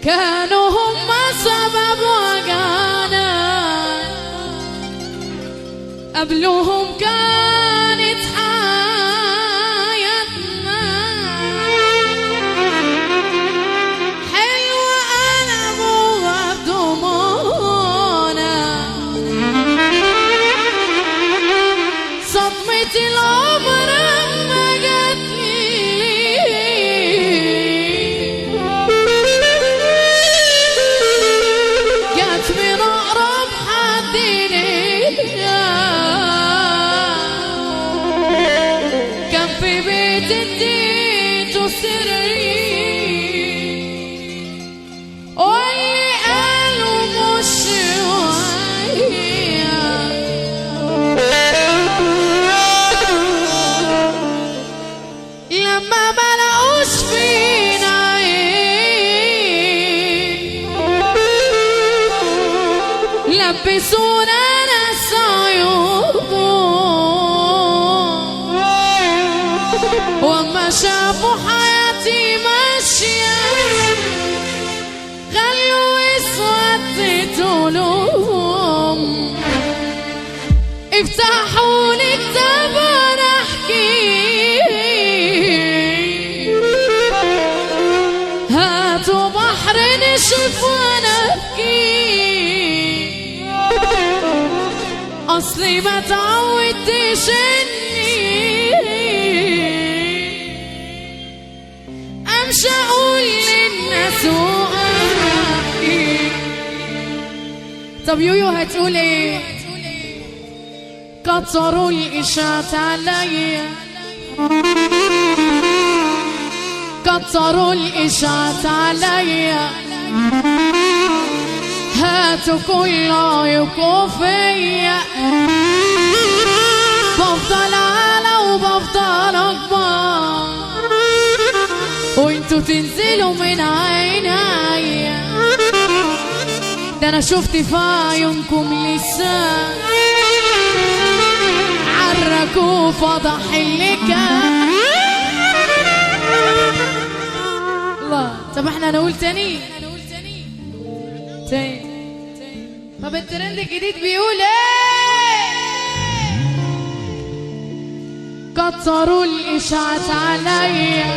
كانوا هم سبب وقانا، قبلهم كانت حياتنا حلوة قلبوا بدموعنا، صدمة العمر ما جاتلي جات من أقرب حد ليا، كان في بيت اديته سري واللي قالوا مش شوية، لما ما لقوش فينا عين لبسونا ناس عيوبهم، وما شافوا حياتي ماشية خلوا اسودت قلوبهم، افتحوا لي كتاب انا احكي، هاتوا بحر نشف وانا ابكي، اصلي ما تعودتش اني امشي اقول للناس واحكي. طب يويو هتقول ايه؟ كتروا الاشاعات عليا، كتروا الاشاعات عليا، هاتوا كل عيوبكم فيا، بفضل اعلى وبفضل اكبر وانتوا تنزلوا من عينيا، ده انا شفت في عيونكم لسان عركوا فضح اللي كان. الله، طب احنا نقول تاني تاني. طب الترند الجديد بيقول ايه؟ كتروا الاشاعات عليا،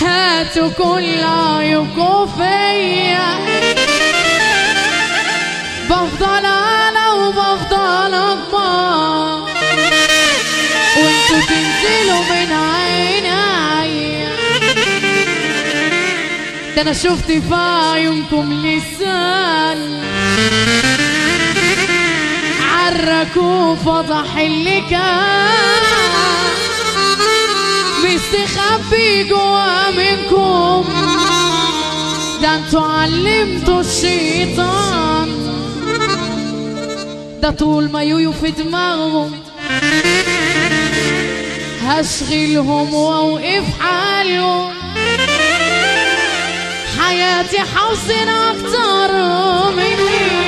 هاتوا كل عيوبكم فيا، بفضل اعلى وبفضل اكبر وانتوا تنزلوا من عينيا، ده انا شفت في عيونكم لسان عركوا فضح اللي كان مستخبي جوا منكم، ده انتوا علمتوا الشيطان، ده طول ما يويو في دماغهم هشغلهم واوقف حالهم، حياتي حوصن اكتر مني،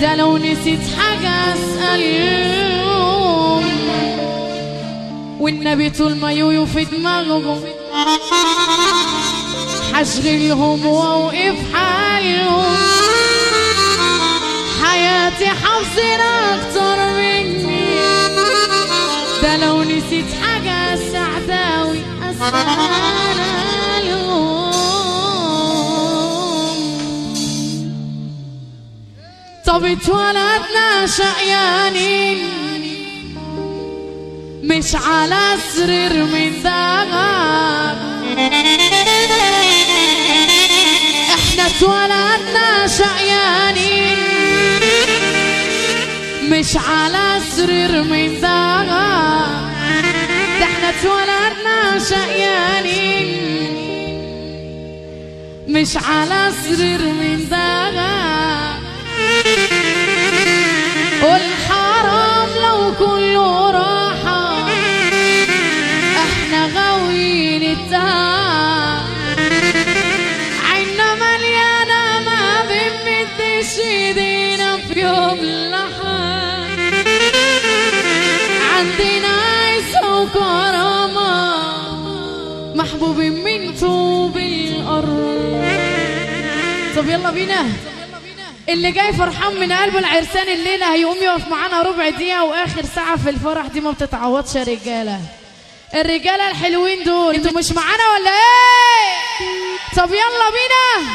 ده لو نسيت حاجة اسألهم، والنبي طول ما يويو في دماغهم هشغلهم واوقف حالهم، حياتي حوصن اكتر مني، ده لو نسيت حاجة السعداوي اسألهم. طب اتولدنا شقيانين مش على سرير من دهب، احنا اتولدنا شقيانين مش على سرير من دهب، ده احنا اتولدنا شقيانين مش على سرير من دهب، والحرام لو كله راحة احنا غاويين التهاب، عنا مليانة ما بنمدش ايدينا في يوم لحد، عندنا عزة وكرامة محبوب من طوب الأرض. طب يلا بينا، اللي جاي فرحان من قلبه العرسان الليلة هيقوم يقف معانا ربع دقيقة، وآخر ساعة في الفرح دي ما بتتعوضش يا رجالة. الرجالة الحلوين دول انتوا مش معانا ولا ايه؟ طب يلا بينا.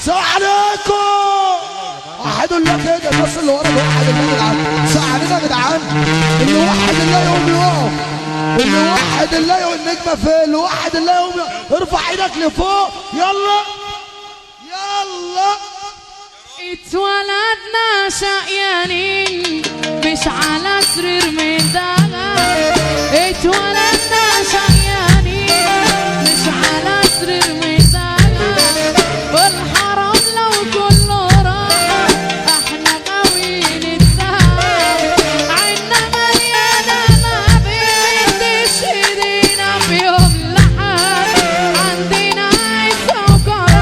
سلام عليكم. وحدوا الله كده، بص اللي ورا ده وحد الله يا جدعان. سلام علينا يا جدعان. اللي وحد الله يقوم يقف، اللي وحد الله يقوم. النجمة فين؟ اللي وحد الله يقوم يقف. ارفع ايدك لفوق يلا يلا. اتولدنا شقيانين مش على سرير مدلع، اتولدنا شقيانين مش على سرير مدلع، والحرام لو كله راح احنا غاويين السهر، عنا مليانة ما بيدش ايدينا في يوم لحد، عندنا عزة وكرم.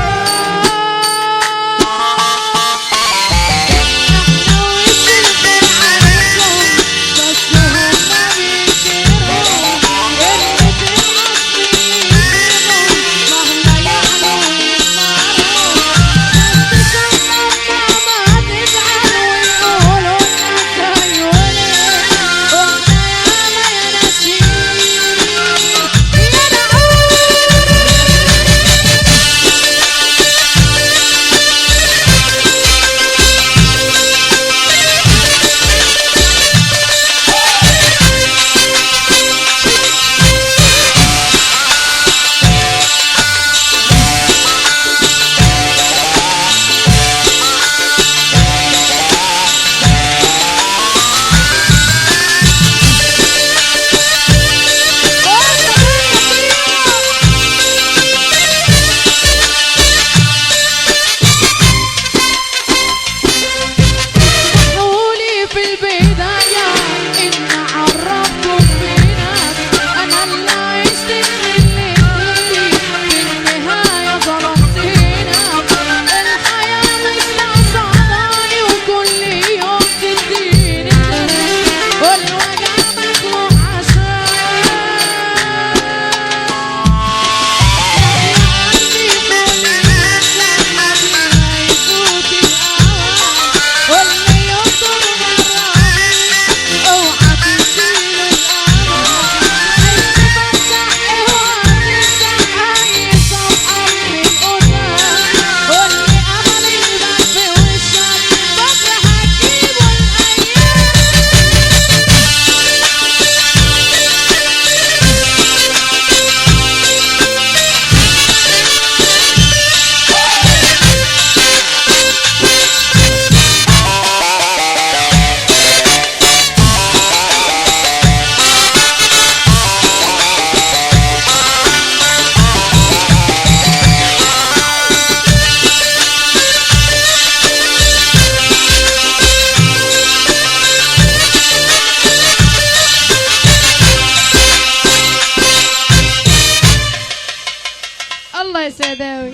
السعداوي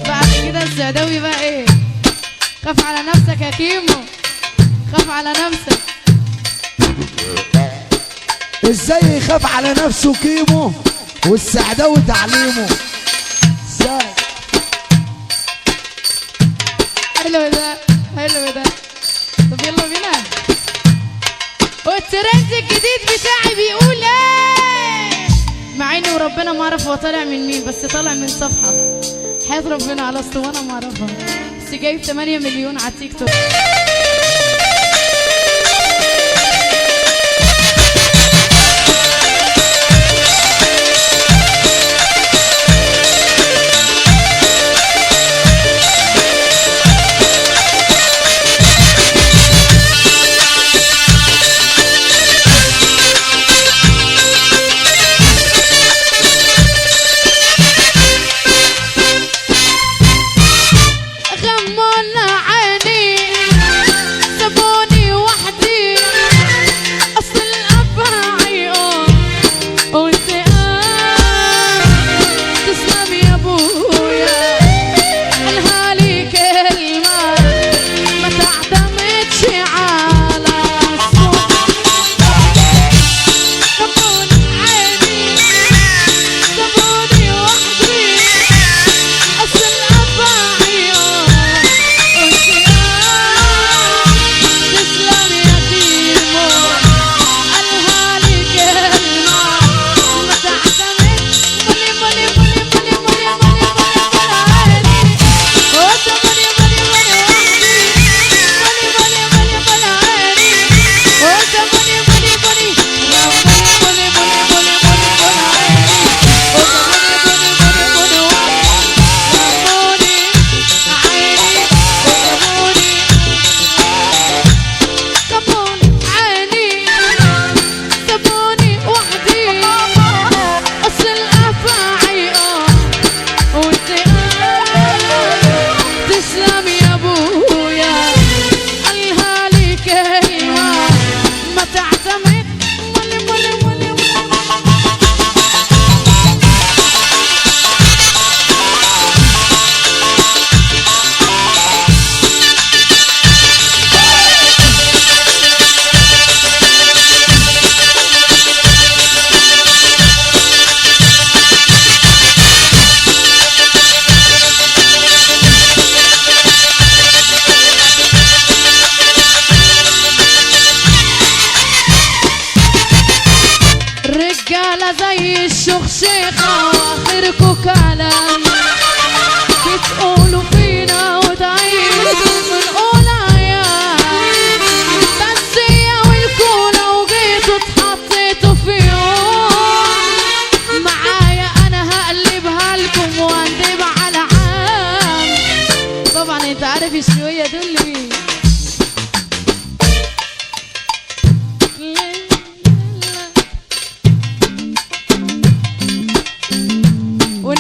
بعد كده. السعداوي بقى ايه؟ خاف على نفسك يا كيمو، خاف على نفسك. ازاي يخاف على نفسه كيمو والسعداوي تعليمه؟ ازاي؟ حلو ده، حلو ده. طب يلا بينا. والترند الجديد بتاعي بيقول ايه؟ مع اني وربنا ما اعرف هو طالع من مين، بس طالع من صفحه حياة ربنا على اسطوانه ما اعرفها، بس جايب 8 مليون على التيك توك. غمضنا عيني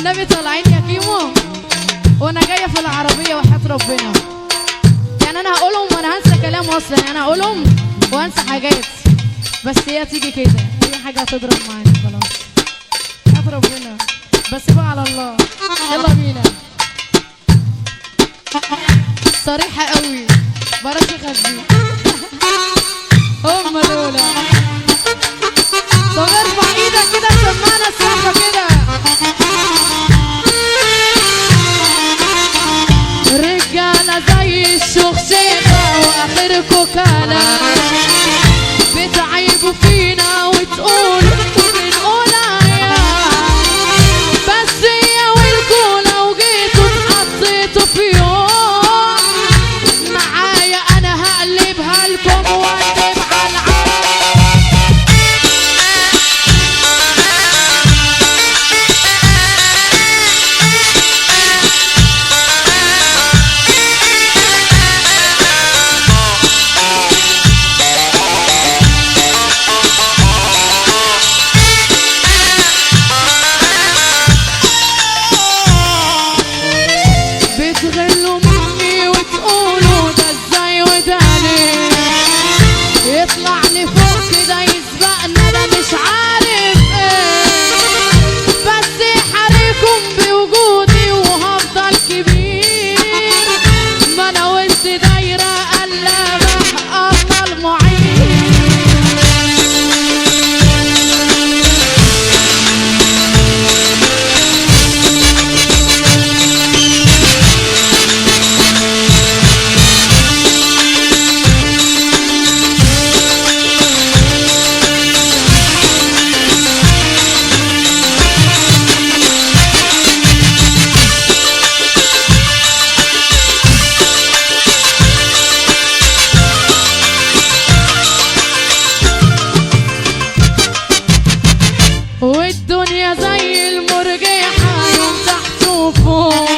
والنبي طالعين يا كيمو وانا جايه في العربيه وحياة ربنا. يعني انا هقولهم وانا هنسى كلام اصلا، يعني انا هقولهم وانسى حاجات، بس هي تيجي كده، هي حاجه هتضرب معانا خلاص. حياة ربنا بس بقى على الله. يلا بينا. صريحه قوي بلاش خزي. هم دول. طب ارفع ايدك كده سمعنا السقفه كده. رجاله زي الشخشيخه واخركوا كلام، بتعيبوا فينا وتقولوا بنقولها يا بس هي والكوا لو جيتوا اتحطيتوا في يوم معايا انا هقلبها لكم واقلب على العالم. بتغلوا مني وتقولوا ده ازاي وده ليه، يطلع لفوق كده يسبقنا ده مش عارف ايه، بس حريكم بوجودي وهفضل كبير، ما انا وانت دايره قلبه افضل معين. والدنيا زي المرجحة يوم تحت وفوق،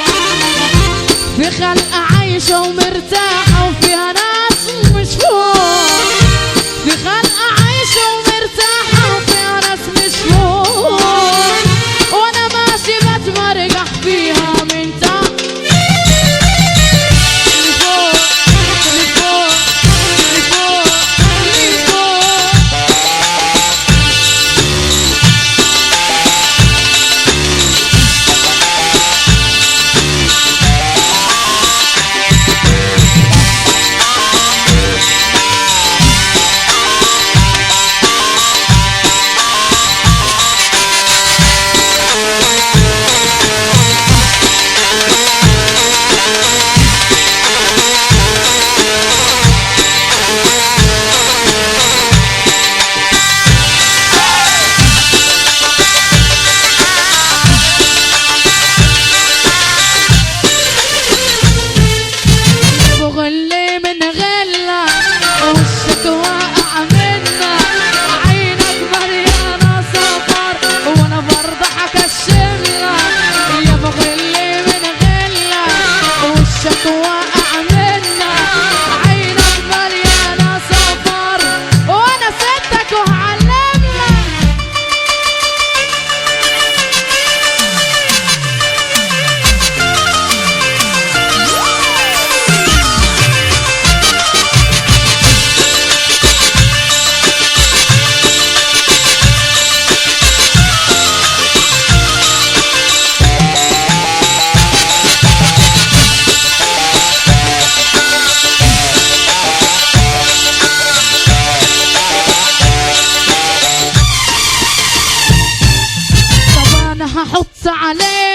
في خلقة عايشة ومرتاحة وفيها ناس مش فوق، في خلقة عايشة ومرتاحة وفيها ناس مش فوق، وانا ماشي بتمرجح فيها من تحت لفوق لفوق لفوق لفوق. بغلي من غلة وشك واقع منا، عينك مليانة صفر وانا برضه حكشملة، يا بغلي من غلة وشك واقع منا، عينك مليانة صفر وانا ستك وهعلملك. طب انا هحط عليك